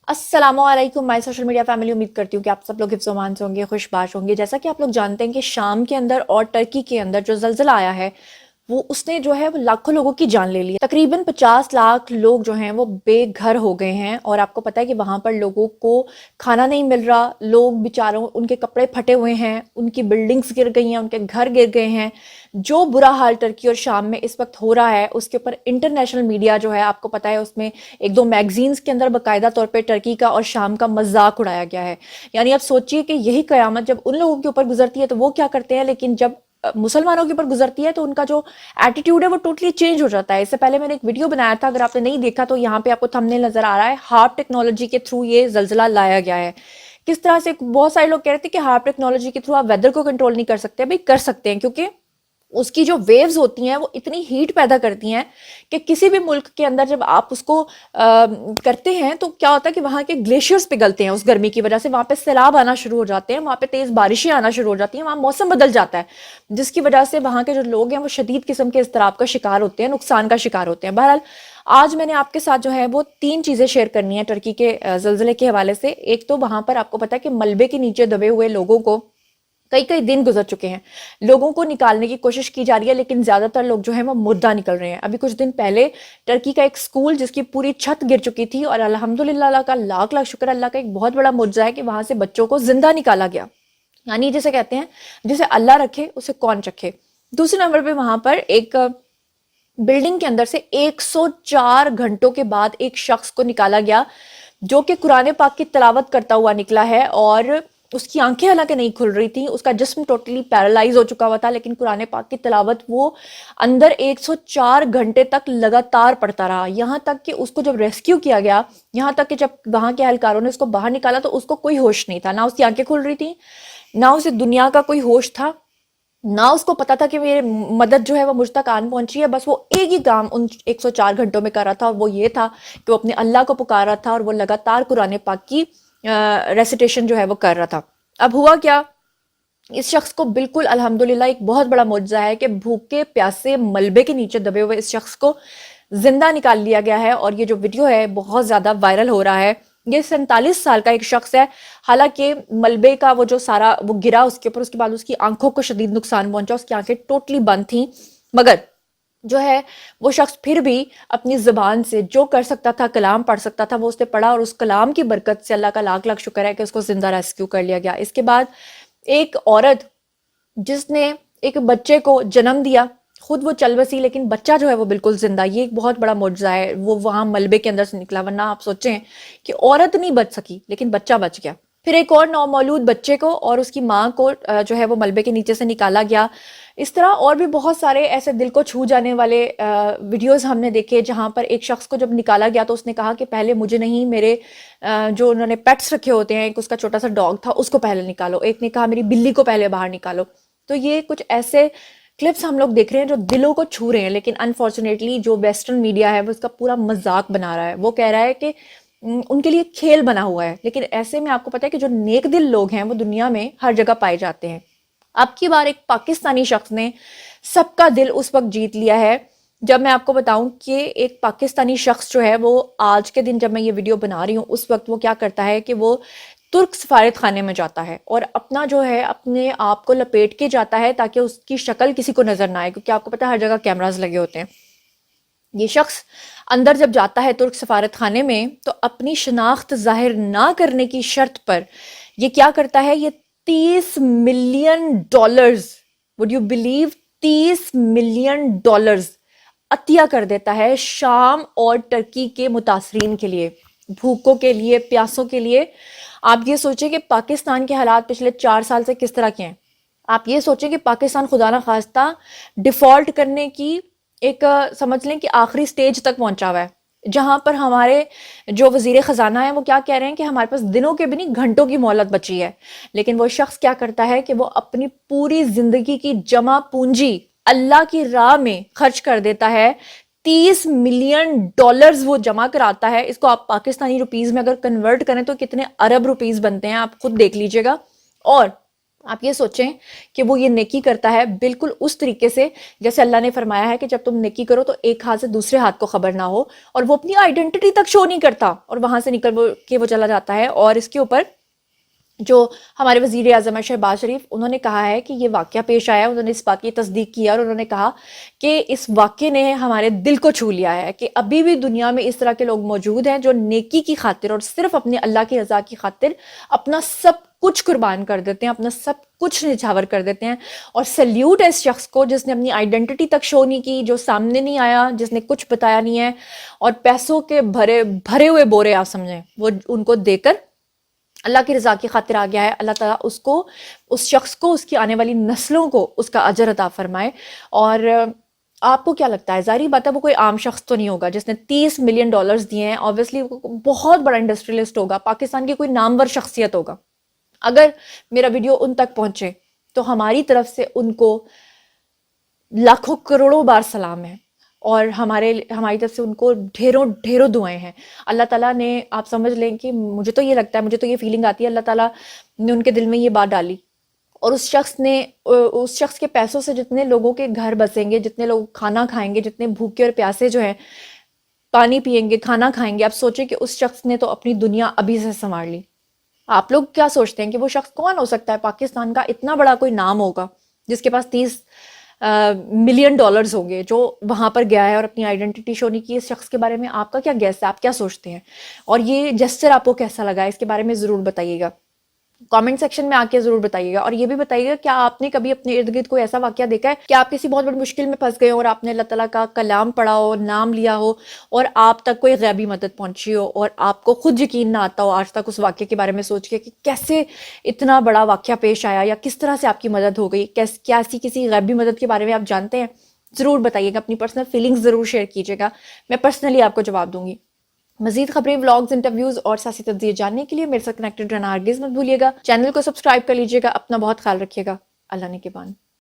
अस्सलाम वालेकुम my social media family. उम्मीद करती हूँ कि आप सब लोग हिफ्ज़ अमान से होंगे, खुशबाश होंगे। जैसा कि आप लोग जानते हैं कि शाम के अंदर और टर्की के अंदर जो ज़लज़ला आया है वो उसने जो है वो लाखों लोगों की जान ले ली है। तकरीबन 50 लाख लोग जो हैं वो बेघर हो गए हैं और आपको पता है कि वहाँ पर लोगों को खाना नहीं मिल रहा। लोग बेचारों उनके कपड़े फटे हुए हैं, उनकी बिल्डिंग्स गिर गई हैं, उनके घर गिर गए हैं। जो बुरा हाल टर्की और शाम में इस वक्त हो रहा है उसके ऊपर इंटरनेशनल मीडिया जो है आपको पता है उसमें एक दो मैगजीन्स के अंदर बाकायदा तौर पे टर्की का और शाम का मजाक उड़ाया गया है। यानी आप सोचिए कि यही कयामत जब उन लोगों के ऊपर गुजरती है तो वो क्या करते हैं, लेकिन जब मुसलमानों के ऊपर गुजरती है तो उनका जो एटीट्यूड है वो टोटली चेंज हो जाता है। इससे पहले मैंने एक वीडियो बनाया था, अगर आपने नहीं देखा तो यहाँ पे आपको थंबनेल नजर आ रहा है। हार्प टेक्नोलॉजी के थ्रू ये जलजला लाया गया है। किस तरह से बहुत सारे लोग कह रहे थे कि हार्प टेक्नोलॉजी के थ्रू आप वेदर को कंट्रोल नहीं कर सकते। भाई कर सकते हैं, क्योंकि उसकी जो वेव्स होती हैं वो इतनी हीट पैदा करती हैं कि किसी भी मुल्क के अंदर जब आप उसको करते हैं तो क्या होता है कि वहाँ के ग्लेशियर्स पिघलते हैं उस गर्मी की वजह से। वहाँ पे सैलाब आना शुरू हो जाते हैं, वहाँ पे तेज़ बारिशें आना शुरू हो जाती हैं, वहाँ मौसम बदल जाता है, जिसकी वजह से वहाँ के जो लोग हैं वो शदीद किस्म के इज़्तिराब का शिकार होते हैं, नुकसान का शिकार होते हैं। बहरहाल आज मैंने आपके साथ जो है वो 3 चीज़ें शेयर करनी है टर्की के ज़लज़ले के हवाले से। एक तो वहाँ पर आपको पता है कि मलबे के नीचे दबे हुए लोगों को कई कई दिन गुजर चुके हैं, लोगों को निकालने की कोशिश की जा रही है, लेकिन ज्यादातर लोग जो है वो मुर्दा निकल रहे हैं। अभी कुछ दिन पहले टर्की का एक स्कूल जिसकी पूरी छत गिर चुकी थी और अल्हम्दुलिल्लाह अल्लाह का लाख लाख शुक्र, अल्लाह का एक बहुत बड़ा मुआवजा है कि वहां से बच्चों को जिंदा निकाला गया। यानी जिसे कहते हैं जिसे अल्लाह रखे उसे कौन रखे। दूसरे नंबर पे वहां पर एक बिल्डिंग के अंदर से 104 घंटों के बाद एक शख्स को निकाला गया जो कि कुरान पाक की तिलावत करता हुआ निकला है और उसकी आंखें हालांकि नहीं खुल रही थी, उसका जिस्म टोटली पैरालाइज हो चुका हुआ था, लेकिन कुरान पाक की तिलावत वो अंदर 104 घंटे तक लगातार पढ़ता रहा। यहाँ तक कि उसको जब रेस्क्यू किया गया, यहाँ तक कि जब वहां के एहलकारों ने उसको बाहर निकाला तो उसको कोई होश नहीं था, ना उसकी आंखें खुल रही थी, ना उसे दुनिया का कोई होश था, ना उसको पता था कि मेरे मदद जो है वो मुझ तक आन पहुंची है। बस वो एक ही काम उन 104 घंटों में कर रहा था और वो ये था कि वो अपने अल्लाह को पुकार रहा था और वो लगातार कुरान पाक की रेसिटेशन जो है वो कर रहा था। अब हुआ क्या, इस शख्स को बिल्कुल अल्हम्दुलिल्लाह एक बहुत बड़ा मुआवजा है कि भूखे प्यासे मलबे के नीचे दबे हुए इस शख्स को जिंदा निकाल लिया गया है और ये जो वीडियो है बहुत ज्यादा वायरल हो रहा है। ये 47 साल का एक शख्स है, हालांकि मलबे का वो जो सारा वो गिरा उसके ऊपर, उसके बाद उसकी आंखों को शदीद नुकसान पहुंचा, उसकी आंखें टोटली बंद थी, मगर जो है वो शख्स फिर भी अपनी ज़बान से जो कर सकता था, कलाम पढ़ सकता था, वो उसने पढ़ा और उस कलाम की बरकत से अल्लाह का लाख लाख शुक्र है कि उसको जिंदा रेस्क्यू कर लिया गया। इसके बाद एक औरत जिसने एक बच्चे को जन्म दिया, खुद वो चल बसी लेकिन बच्चा जो है वो बिल्कुल जिंदा, ये एक बहुत बड़ा मुआवजा है। वो वहां मलबे के अंदर से निकला, वरना आप सोचें कि औरत नहीं बच सकी लेकिन बच्चा बच गया। फिर एक और नौमौलूद बच्चे को और उसकी माँ को जो है वो मलबे के नीचे से निकाला गया। इस तरह और भी बहुत सारे ऐसे दिल को छू जाने वाले वीडियोस हमने देखे जहां पर एक शख्स को जब निकाला गया तो उसने कहा कि पहले मुझे नहीं, मेरे जो उन्होंने पेट्स रखे होते हैं, एक उसका छोटा सा डॉग था उसको पहले निकालो, एक ने कहा मेरी बिल्ली को पहले बाहर निकालो। तो ये कुछ ऐसे क्लिप्स हम लोग देख रहे हैं जो दिलों को छू रहे हैं, लेकिन अनफॉर्चुनेटली जो वेस्टर्न मीडिया है वो इसका पूरा मजाक बना रहा है। वो कह रहा है कि उनके लिए खेल बना हुआ है, लेकिन ऐसे में आपको पता है कि जो नेक दिल लोग हैं वो दुनिया में हर जगह पाए जाते हैं। अब की बार एक पाकिस्तानी शख्स ने सबका दिल उस वक्त जीत लिया है जब मैं आपको बताऊं कि एक पाकिस्तानी शख्स जो है वो आज के दिन, जब मैं ये वीडियो बना रही हूँ उस वक्त वो क्या करता है कि वो तुर्क सफारत खाने में जाता है और अपना जो है अपने आप को लपेट के जाता है ताकि उसकी शक्ल किसी को नजर ना आए, क्योंकि आपको पता है हर जगह कैमरास लगे होते हैं। ये शख्स अंदर जब जाता है तुर्क सफारत खाने में तो अपनी शनाख्त जाहिर ना करने की शर्त पर ये क्या करता है, ये 30 million dollars, would you believe, 30 million dollars अतिया कर देता है शाम और टर्की के मुतासरीन के लिए, भूखों के लिए, प्यासों के लिए। आप ये सोचें कि पाकिस्तान के हालात पिछले 4 साल से किस तरह के हैं। आप ये सोचें कि पाकिस्तान खुदा ना खास्ता डिफॉल्ट करने की एक समझ लें कि आखिरी स्टेज तक पहुंचा हुआ है, जहां पर हमारे जो वजीर खजाना है वो क्या कह रहे हैं कि हमारे पास दिनों के भी नहीं घंटों की मोहलत बची है। लेकिन वो शख्स क्या करता है कि वो अपनी पूरी जिंदगी की जमा पूंजी अल्लाह की राह में खर्च कर देता है। 30 मिलियन डॉलर्स वो जमा कराता है। इसको आप पाकिस्तानी रुपीज में अगर कन्वर्ट करें तो कितने अरब रुपीज बनते हैं, आप खुद देख लीजिएगा। और آپ یہ سوچیں کہ وہ یہ نیکی کرتا ہے بالکل اس طریقے سے جیسے اللہ نے فرمایا ہے کہ جب تم نیکی کرو تو ایک ہاتھ سے دوسرے ہاتھ کو خبر نہ ہو، اور وہ اپنی آئیڈینٹی تک شو نہیں کرتا اور وہاں سے نکل کے وہ چلا جاتا ہے۔ اور اس کے اوپر جو ہمارے وزیر اعظم ہے شہباز شریف، انہوں نے کہا ہے کہ یہ واقعہ پیش آیا، انہوں نے اس بات کی تصدیق کی اور انہوں نے کہا کہ اس واقعے نے ہمارے دل کو چھو لیا ہے کہ ابھی بھی دنیا میں اس طرح کے لوگ موجود ہیں جو نیکی کی خاطر اور صرف اپنے اللہ کی رضا کی خاطر اپنا سب کچھ قربان کر دیتے ہیں، اپنا سب کچھ نچھاور کر دیتے ہیں۔ اور سلیوٹ ہے اس شخص کو جس نے اپنی آئیڈینٹی تک شو نہیں کی، جو سامنے نہیں آیا، جس نے کچھ بتایا نہیں ہے، اور پیسوں کے بھرے ہوئے بورے آپ سمجھیں وہ ان کو دے کر اللہ کی رضا کی خاطر آ گیا ہے۔ اللہ تعالیٰ اس شخص کو، اس کی آنے والی نسلوں کو اس کا اجر عطا فرمائے۔ اور آپ کو کیا لگتا ہے؟ ظاہری بات ہے وہ کوئی عام شخص تو نہیں ہوگا جس نے $30 ملین دیے ہیں، آبویسلی بہت بڑا انڈسٹریلسٹ ہوگا، پاکستان کی کوئی نامور شخصیت ہوگا۔ اگر میرا ویڈیو ان تک پہنچے تو ہماری طرف سے ان کو لاکھوں کروڑوں بار سلام ہے، اور ہماری طرف سے ان کو ڈھیروں دعائیں ہیں۔ اللہ تعالیٰ نے، آپ سمجھ لیں کہ مجھے تو یہ لگتا ہے، مجھے تو یہ فیلنگ آتی ہے اللہ تعالیٰ نے ان کے دل میں یہ بات ڈالی، اور اس شخص کے پیسوں سے جتنے لوگوں کے گھر بسیں گے، جتنے لوگ کھانا کھائیں گے، جتنے بھوکے اور پیاسے جو ہیں پانی پئیں گے، کھانا کھائیں گے، آپ سوچیں کہ اس شخص نے تو اپنی دنیا ابھی سے سنوار لی۔ آپ لوگ کیا سوچتے ہیں کہ وہ شخص کون ہو سکتا ہے؟ پاکستان کا اتنا بڑا کوئی نام ہوگا جس کے پاس $30 ملین ہوں گے، جو وہاں پر گیا ہے اور اپنی آئیڈینٹی شو نہیں کی۔ اس شخص کے بارے میں آپ کا کیا گیس ہے؟ آپ کیا سوچتے ہیں؟ اور یہ جسچر آپ کو کیسا لگا ہے اس کے بارے میں ضرور بتائیے گا، کامنٹ سیکشن میں آ کے ضرور بتائیے گا۔ اور یہ بھی بتائیے گا کیا آپ نے کبھی اپنے ارد گرد کوئی ایسا واقعہ دیکھا ہے کہ آپ کسی بہت بڑی مشکل میں پھنس گئے ہو اور آپ نے اللہ تعالیٰ کا کلام پڑھا ہو، نام لیا ہو، اور آپ تک کوئی غیبی مدد پہنچی ہو اور آپ کو خود یقین نہ آتا ہو آج تک اس واقعے کے بارے میں سوچ کے کہ کیسے اتنا بڑا واقعہ پیش آیا، یا کس طرح سے آپ کی مدد ہو گئی؟ کیا ایسی کسی غیبی مدد کے بارے میں آپ جانتے ہیں؟ ضرور بتائیے گا، اپنی پرسنل فیلنگز ضرور شیئر کیجیے گا، میں پرسنلی آپ کو جواب دوں گی۔ مزید خبریں، ولاگز، انٹرویوز اور سیاسی تجزیے جاننے کے لیے میرے ساتھ کنیکٹڈ رہنا ہرگز مت بھولیے گا۔ چینل کو سبسکرائب کر لیجیے گا۔ اپنا بہت خیال رکھیے گا۔ اللہ نے کے بان۔